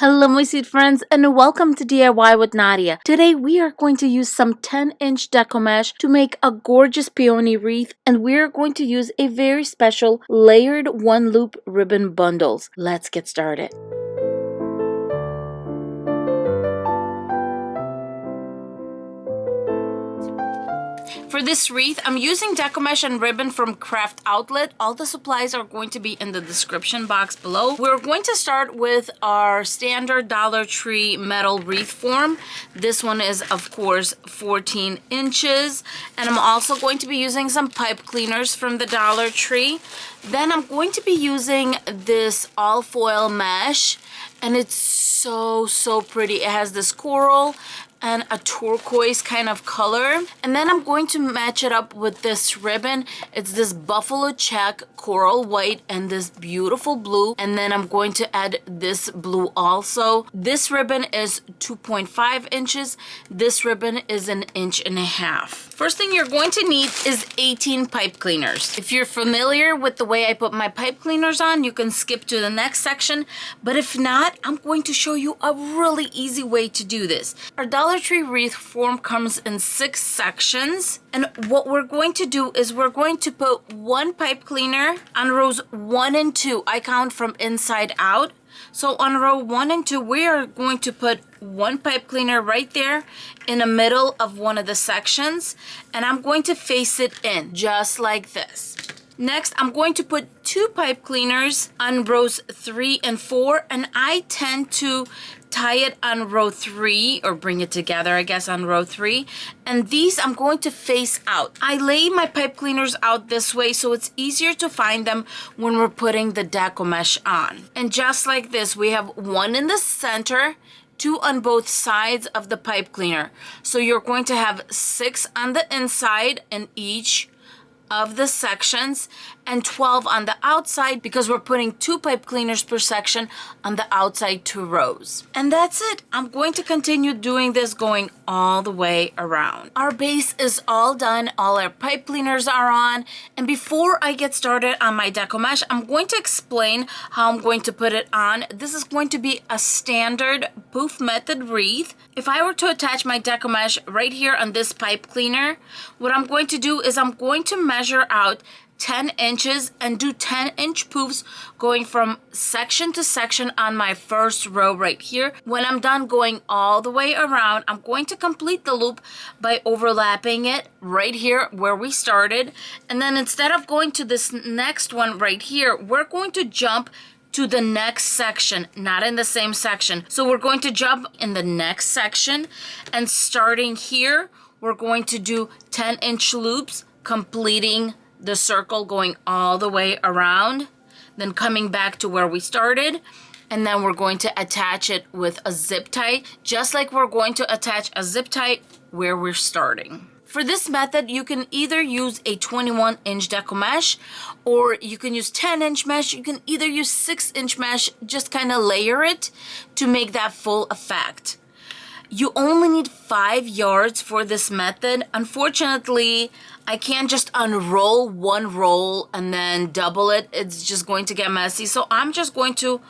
Hello my sweet friends and welcome to DIY with Nadia. Today we are going to use some 10-inch Deco Mesh to make a gorgeous peony wreath, and we are going to use a very special layered one loop ribbon bundles. Let's get started. For this wreath, I'm using Deco Mesh and ribbon from CraftOutlet. All the supplies are going to be in the description box below. We're going to start with our standard Dollar Tree metal wreath form. This one is, of course, 14 inches. And I'm also going to be using some pipe cleaners from the Dollar Tree. Then I'm going to be using this all foil mesh. And it's so pretty. It has this coral and a turquoise kind of color. And then I'm going to match it up with this ribbon. It's this buffalo check coral white and this beautiful blue. And then I'm going to add this blue also. This ribbon is 2.5 inches. This ribbon is 1.5 inches. First thing you're going to need is 18 pipe cleaners. If you're familiar with the way I put my pipe cleaners on, you can skip to the next section. But if not, I'm going to show you a really easy way to do this. Our Dollar Tree wreath form comes in 6 sections. And what we're going to do is we're going to put one pipe cleaner on rows 1 and 2. I count from inside out. So on row 1 and 2, we are going to put one pipe cleaner right there in the middle of one of the sections. And I'm going to face it in just like this. Next, I'm going to put 2 pipe cleaners on rows 3 and 4. And I tend to tie it on row 3, or bring it together, I guess, on row 3. And these I'm going to face out. I lay my pipe cleaners out this way so it's easier to find them when we're putting the Deco Mesh on. And just like this, we have 1 in the center, 2 on both sides of the pipe cleaner. So you're going to have 6 on the inside in each of the sections and 12 on the outside, because we're putting 2 pipe cleaners per section on the outside 2 rows. And that's it. I'm going to continue doing this going all the way around. Our base is all done. All our pipe cleaners are on. And before I get started on my Deco Mesh, I'm going to explain how I'm going to put it on. This is going to be a standard poof method wreath. If I were to attach my Deco Mesh right here on this pipe cleaner, what I'm going to do is I'm going to measure out 10 inches and do 10-inch poofs going from section to section on my first row right here. When I'm done going all the way around, I'm going to complete the loop by overlapping it right here where we started. And then instead of going to this next one right here, we're going to jump to the next section, not in the same section. So we're going to jump in the next section, and starting here, we're going to do 10-inch loops, completing the circle going all the way around, then coming back to where we started, and then we're going to attach it with a zip tie, just like we're going to attach a zip tie where we're starting. For this method, you can either use a 21-inch Deco Mesh, or you can use 10-inch mesh. You can either use 6-inch mesh, just kind of layer it to make that full effect. You only need 5 yards for this method. Unfortunately, I can't just unroll one roll and then double it. It's just going to get messy. So I'm just going to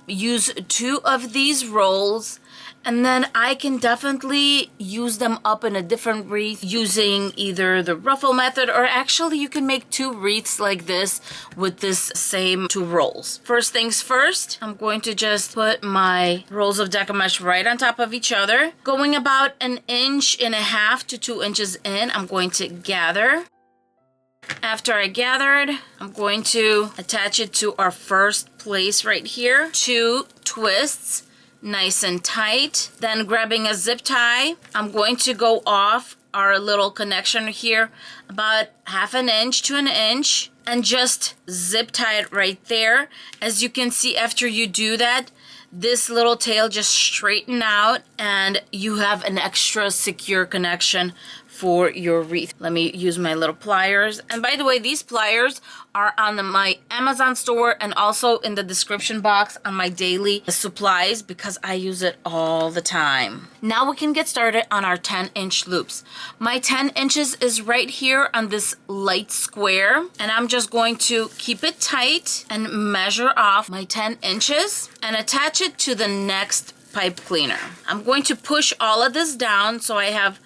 use 2 of these rolls, and then I can definitely use them up in a different wreath using either the ruffle method, or actually you can make 2 wreaths like this with this same 2 rolls. First things first, I'm going to just put my rolls of Deco Mesh right on top of each other. Going about 1.5 inches to 2 inches in, I'm going to gather. After I gathered, I'm going to attach it to our first place right here. 2 twists, nice and tight. Then grabbing a zip tie, I'm going to go off our little connection here about 1/2 inch to 1 inch and just zip tie it right there. As you can see, after you do that, this little tail just straighten out and you have an extra secure connection for your wreath. Let me use my little pliers. And by the way, these pliers are on my Amazon store and also in the description box on my daily supplies because I use it all the time. Now we can get started on our 10-inch loops. My 10 inches is right here on this light square, and I'm just going to keep it tight and measure off my 10 inches and attach it to the next pipe cleaner. I'm going to push all of this down so I have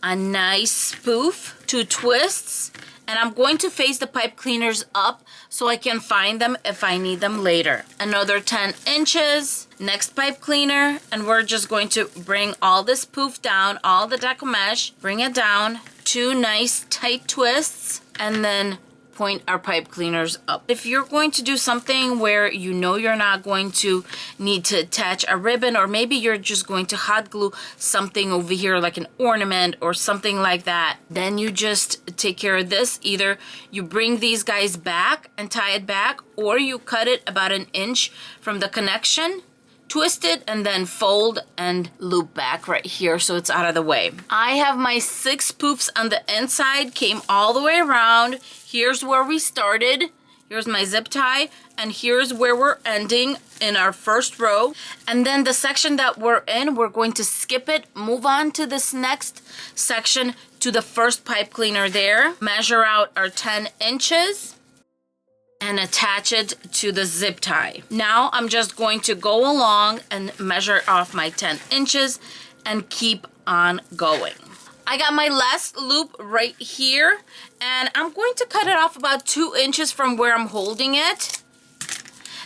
a nice spoof, 2 twists, and I'm going to face the pipe cleaners up so I can find them if I need them later. Another 10 inches, next pipe cleaner, and we're just going to bring all this poof down, all the Deco Mesh, bring it down, 2 nice tight twists, and then point our pipe cleaners up. If you're going to do something where you know you're not going to need to attach a ribbon, or maybe you're just going to hot glue something over here like an ornament or something like that, then you just take care of this. Either you bring these guys back and tie it back, or you cut it about 1 inch from the connection, twist it, and then fold and loop back right here so it's out of the way. I have my 6 poofs on the inside, came all the way around. Here's where we started. Here's my zip tie, and here's where we're ending in our first row. And then the section that we're in, we're going to skip it, move on to this next section to the first pipe cleaner there, measure out our 10 inches, and attach it to the zip tie. Now I'm just going to go along and measure off my 10 inches and keep on going. I got my last loop right here, and I'm going to cut it off about 2 inches from where I'm holding it.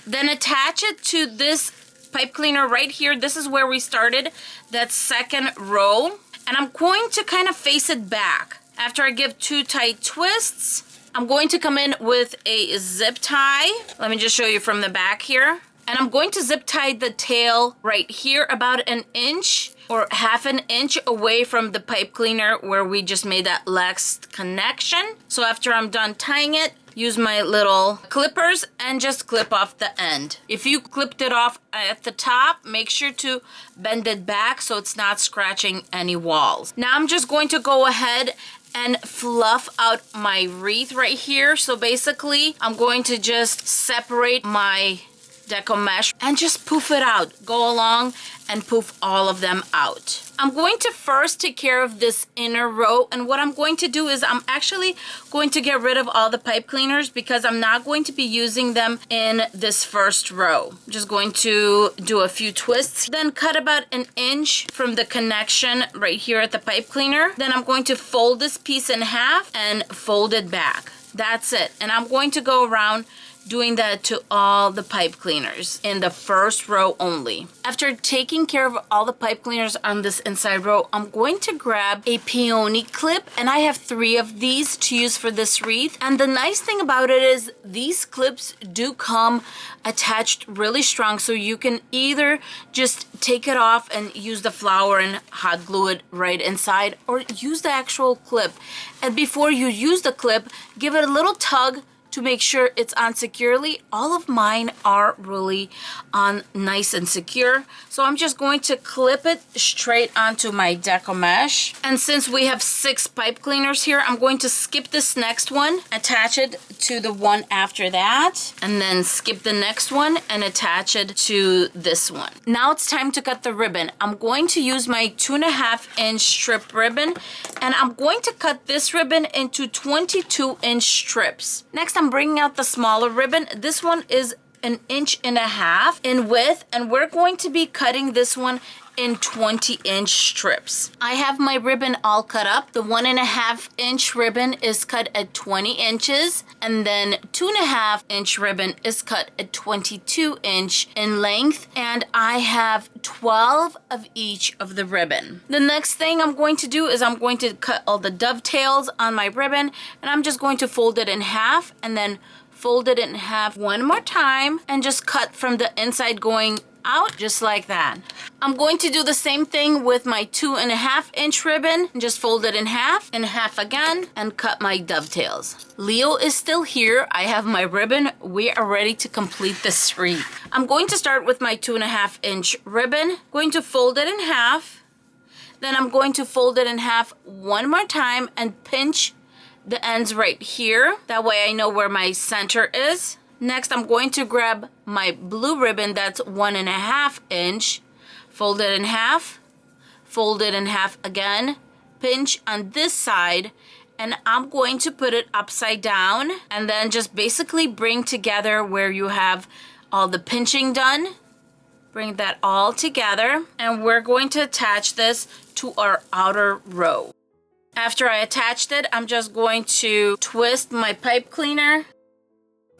Then attach it to this pipe cleaner right here. This is where we started, that second row. And I'm going to kind of face it back. After I give 2 tight twists, I'm going to come in with a zip tie. Let me just show you from the back here. And I'm going to zip tie the tail right here about 1 inch or half an inch away from the pipe cleaner where we just made that last connection. So after I'm done tying it, use my little clippers and just clip off the end. If you clipped it off at the top, make sure to bend it back so it's not scratching any walls. Now I'm just going to go ahead and fluff out my wreath right here. So basically, I'm going to just separate my Deco Mesh and just poof it out. Go along and poof all of them out. I'm going to first take care of this inner row, and what I'm going to do is I'm actually going to get rid of all the pipe cleaners because I'm not going to be using them in this first row. I'm just going to do a few twists, then cut about 1 inch from the connection right here at the pipe cleaner. Then I'm going to fold this piece in half and fold it back. That's it. And I'm going to go around doing that to all the pipe cleaners in the first row only. After taking care of all the pipe cleaners on this inside row, I'm going to grab a peony clip, and I have 3 of these to use for this wreath. And the nice thing about it is these clips do come attached really strong, so you can either just take it off and use the flower and hot glue it right inside, or use the actual clip. And before you use the clip, give it a little tug to make sure it's on securely. All of mine are really on nice and secure. So I'm just going to clip it straight onto my Deco Mesh. And since we have 6 pipe cleaners here, I'm going to skip this next one, attach it to the one after that, and then skip the next one and attach it to this one. Now it's time to cut the ribbon. I'm going to use my 2.5-inch strip ribbon, and I'm going to cut this ribbon into 22-inch strips. Next, I'm bringing out the smaller ribbon. This one is 1.5 inches in width, and we're going to be cutting this one in 20-inch strips. I have my ribbon all cut up. The 1.5-inch ribbon is cut at 20 inches, and then 2.5-inch ribbon is cut at 22-inch in length, and I have 12 of each of the ribbon. The next thing I'm going to do is I'm going to cut all the dovetails on my ribbon, and I'm just going to fold it in half and then fold it in half one more time and just cut from the inside going out just like that. I'm going to do the same thing with my 2.5-inch ribbon and just fold it in half again and cut my dovetails. Leo is still here. I have my ribbon. We are ready to complete this wreath. I'm going to start with my 2.5-inch ribbon, going to fold it in half, Then I'm going to fold it in half one more time and pinch the ends right here. That way I know where my center is. Next, I'm going to grab my blue ribbon that's 1.5 inch, fold it in half, fold it in half again, pinch on this side, and I'm going to put it upside down and then just basically bring together where you have all the pinching done. Bring that all together, and we're going to attach this to our outer row. After I attached it, I'm just going to twist my pipe cleaner,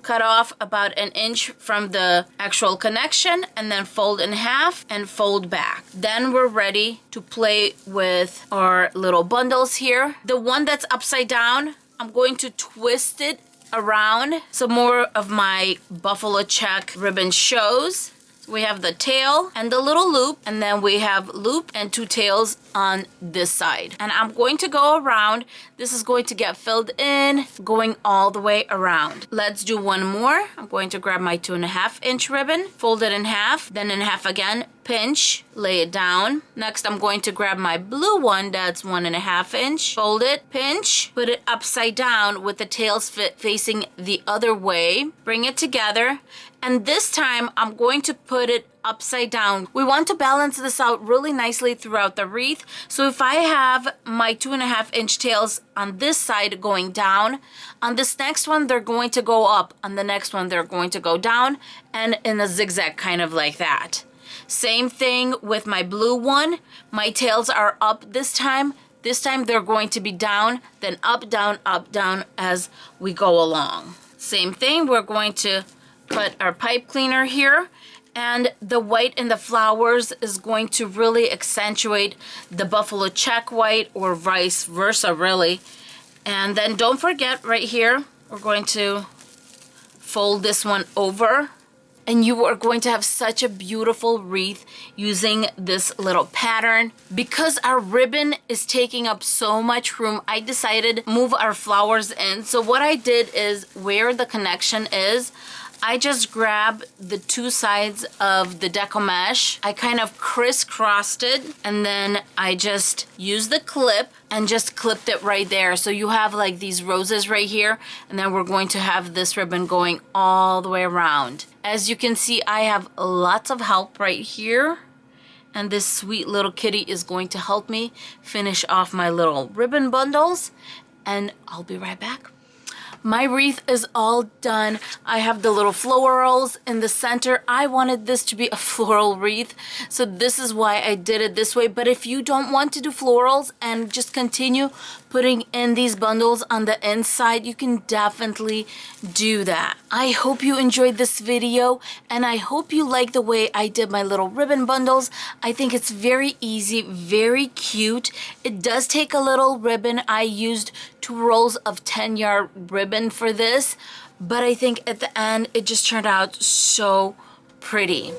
cut off about 1 inch from the actual connection, and then fold in half and fold back. Then we're ready to play with our little bundles here. The one that's upside down, I'm going to twist it around so more of my buffalo check ribbon shows. We have the tail and the little loop, and then we have loop and 2 tails on this side. And I'm going to go around. This is going to get filled in, going all the way around. Let's do one more. I'm going to grab my 2.5 inch ribbon, fold it in half, then in half again, pinch, lay it down. Next, I'm going to grab my blue one that's 1.5 inch, fold it, pinch, put it upside down with the tails facing the other way, bring it together, and this time I'm going to put it upside down. We want to balance this out really nicely throughout the wreath. So if I have my 2.5 inch tails on this side going down, on this next one they're going to go up, on the next one they're going to go down, and in a zigzag kind of like that. Same thing with my blue one. My tails are up this time. This time they're going to be down, then up, down, as we go along. Same thing, we're going to put our pipe cleaner here, and the white in the flowers is going to really accentuate the buffalo check white, or vice versa really. And then don't forget right here, we're going to fold this one over, and you are going to have such a beautiful wreath using this little pattern. Because our ribbon is taking up so much room, I decided to move our flowers in. So what I did is, where the connection is, I just grabbed the 2 sides of the Deco Mesh. I kind of crisscrossed it, and then I just used the clip and just clipped it right there. So you have like these roses right here, and then we're going to have this ribbon going all the way around. As you can see, I have lots of help right here, and this sweet little kitty is going to help me finish off my little ribbon bundles, and I'll be right back. My wreath is all done. I have the little florals in the center. I wanted this to be a floral wreath, so this is why I did it this way. But if you don't want to do florals and just continue putting in these bundles on the inside, you can definitely do that. I hope you enjoyed this video, and I hope you like the way I did my little ribbon bundles. I think it's very easy, very cute. It does take a little ribbon. I used 2 rolls of 10-yard ribbon for this, but I think at the end it just turned out so pretty.